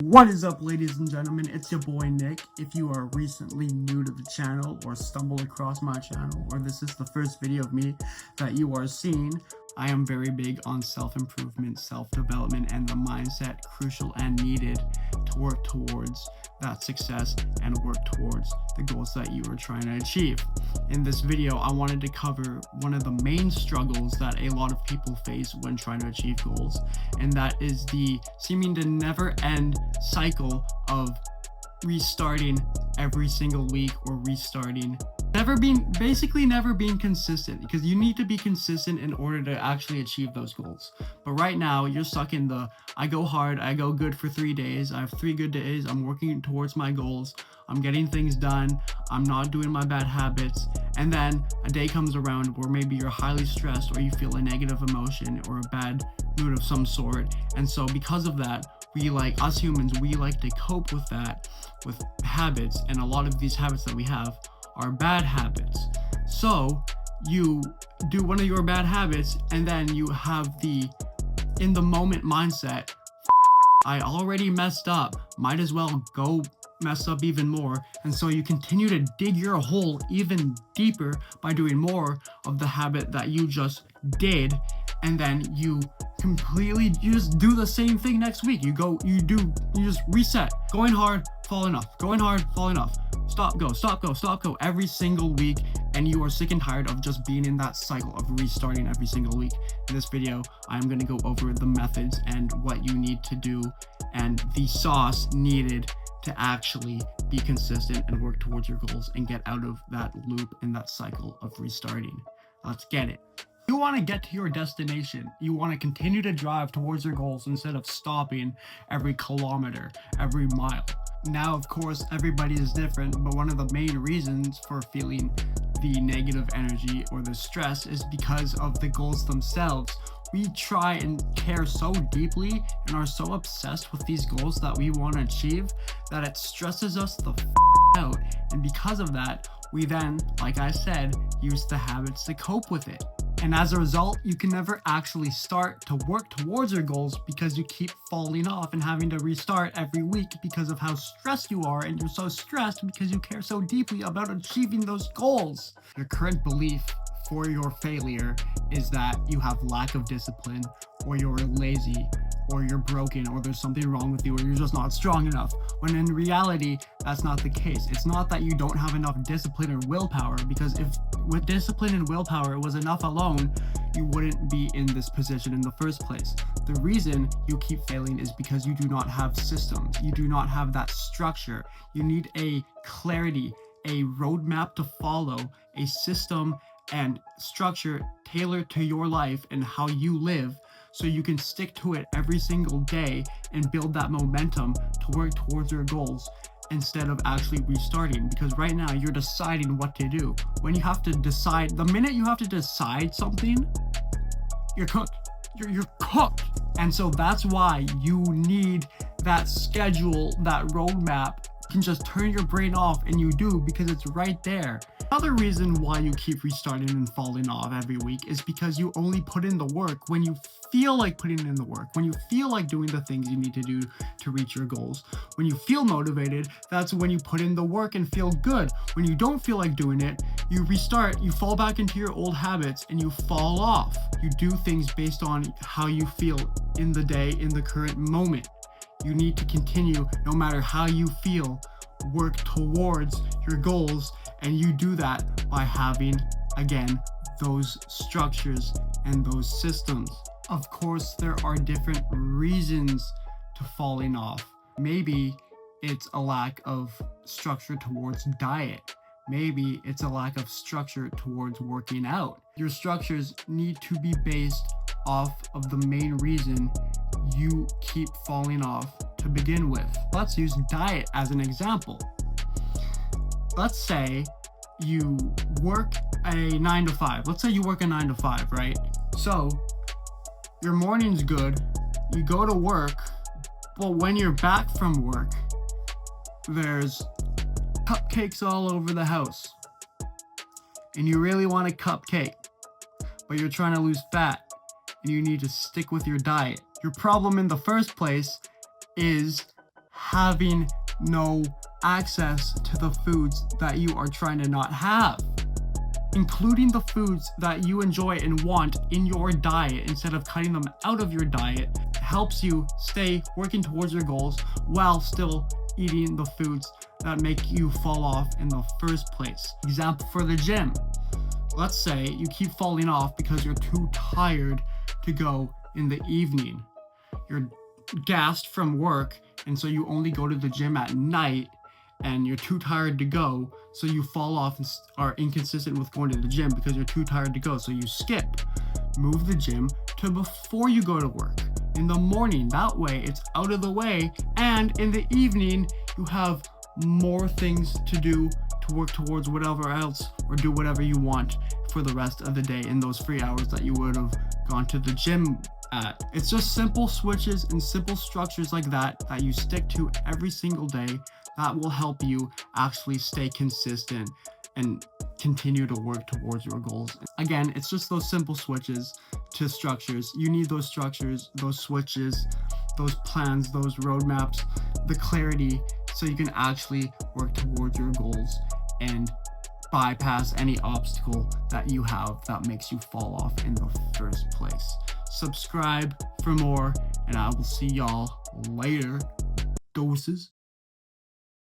What is up, ladies and gentlemen? It's your boy Nick. If you are recently new to the channel or stumbled across my channel, or this is the first video of me that you are seeing, I am very big on self-improvement, self-development, and the mindset crucial and needed to work towards that success and work towards the goals that you are trying to achieve. In this video, I wanted to cover one of the main struggles that a lot of people face when trying to achieve goals, and that is the seeming to never end cycle of restarting every single week, or restarting never being consistent, because you need to be consistent in order to actually achieve those goals. But right now you're stuck in the I go hard, I go good for 3 days, I have 3 good days, I'm working towards my goals, I'm getting things done, I'm not doing my bad habits, and then a day comes around where maybe you're highly stressed, or you feel a negative emotion or a bad mood of some sort. And so because of that, we, like us humans, we like to cope with that with habits, and a lot of these habits that we have are bad habits. So you do one of your bad habits, and then you have the in the moment mindset, I already messed up, might as well go mess up even more. And so you continue to dig your hole even deeper by doing more of the habit that you just did, and then you just do the same thing next week. You just reset, going hard, falling off, going hard, falling off, stop, go every single week, and you are sick and tired of just being in that cycle of restarting every single week. In this video, I'm going to go over the methods and what you need to do and the sauce needed to actually be consistent and work towards your goals and get out of that loop and that cycle of restarting. Let's get it. You want to get to your destination. You want to continue to drive towards your goals instead of stopping every kilometer, every mile. Now, of course, everybody is different, but one of the main reasons for feeling the negative energy or the stress is because of the goals themselves. We try and care so deeply and are so obsessed with these goals that we want to achieve that it stresses us the out. And because of that, we then, like I said, use the habits to cope with it. And as a result, you can never actually start to work towards your goals because you keep falling off and having to restart every week because of how stressed you are, and you're so stressed because you care so deeply about achieving those goals. Your current belief for your failure is that you have lack of discipline, or you're lazy, or you're broken, or there's something wrong with you, or you're just not strong enough, when in reality, that's not the case. It's not that you don't have enough discipline or willpower, because if with discipline and willpower it was enough alone, you wouldn't be in this position in the first place. The reason you keep failing is because you do not have systems. You do not have that structure. You need a clarity, a roadmap to follow, a system and structure tailored to your life and how you live, so you can stick to it every single day and build that momentum to work towards your goals instead of actually restarting. Because right now you're deciding what to do. When you have to decide, the minute you have to decide something, you're cooked. You're cooked. And so that's why you need that schedule, that roadmap. You can just turn your brain off, and you do, because it's right there. Another reason why you keep restarting and falling off every week is because you only put in the work when you feel like putting in the work, when you feel like doing the things you need to do to reach your goals. When you feel motivated, that's when you put in the work and feel good. When you don't feel like doing it, you restart, you fall back into your old habits, and you fall off. You do things based on how you feel in the day, in the current moment. You need to continue, no matter how you feel, work towards your goals, and you do that by having, again, those structures and those systems. Of course, there are different reasons to falling off. Maybe it's a lack of structure towards diet. Maybe it's a lack of structure towards working out. Your structures need to be based off of the main reason you keep falling off to begin with. Let's use diet as an example. Let's say you work a 9 to 5. Let's say you work a 9 to 5, right? So your morning's good, you go to work, but when you're back from work, there's cupcakes all over the house. And you really want a cupcake, but you're trying to lose fat, and you need to stick with your diet. Your problem in the first place is having no access to the foods that you are trying to not have. Including the foods that you enjoy and want in your diet instead of cutting them out of your diet helps you stay working towards your goals while still eating the foods that make you fall off in the first place. Example for the gym. Let's say you keep falling off because you're too tired to go in the evening. You're gassed from work, and so you only go to the gym at night, and you're too tired to go, so you fall off and are inconsistent with going to the gym because you're too tired to go, so you skip. Move the gym to before you go to work, in the morning. That way it's out of the way, and in the evening you have more things to do to work towards whatever else or do whatever you want for the rest of the day in those 3 hours that you would have gone to the gym at. It's just simple switches and simple structures like that that you stick to every single day that will help you actually stay consistent and continue to work towards your goals. Again, it's just those simple switches to structures. You need those structures, those switches, those plans, those roadmaps, the clarity, so you can actually work towards your goals and bypass any obstacle that you have that makes you fall off in the first place. Subscribe for more, and I will see y'all later. Doses.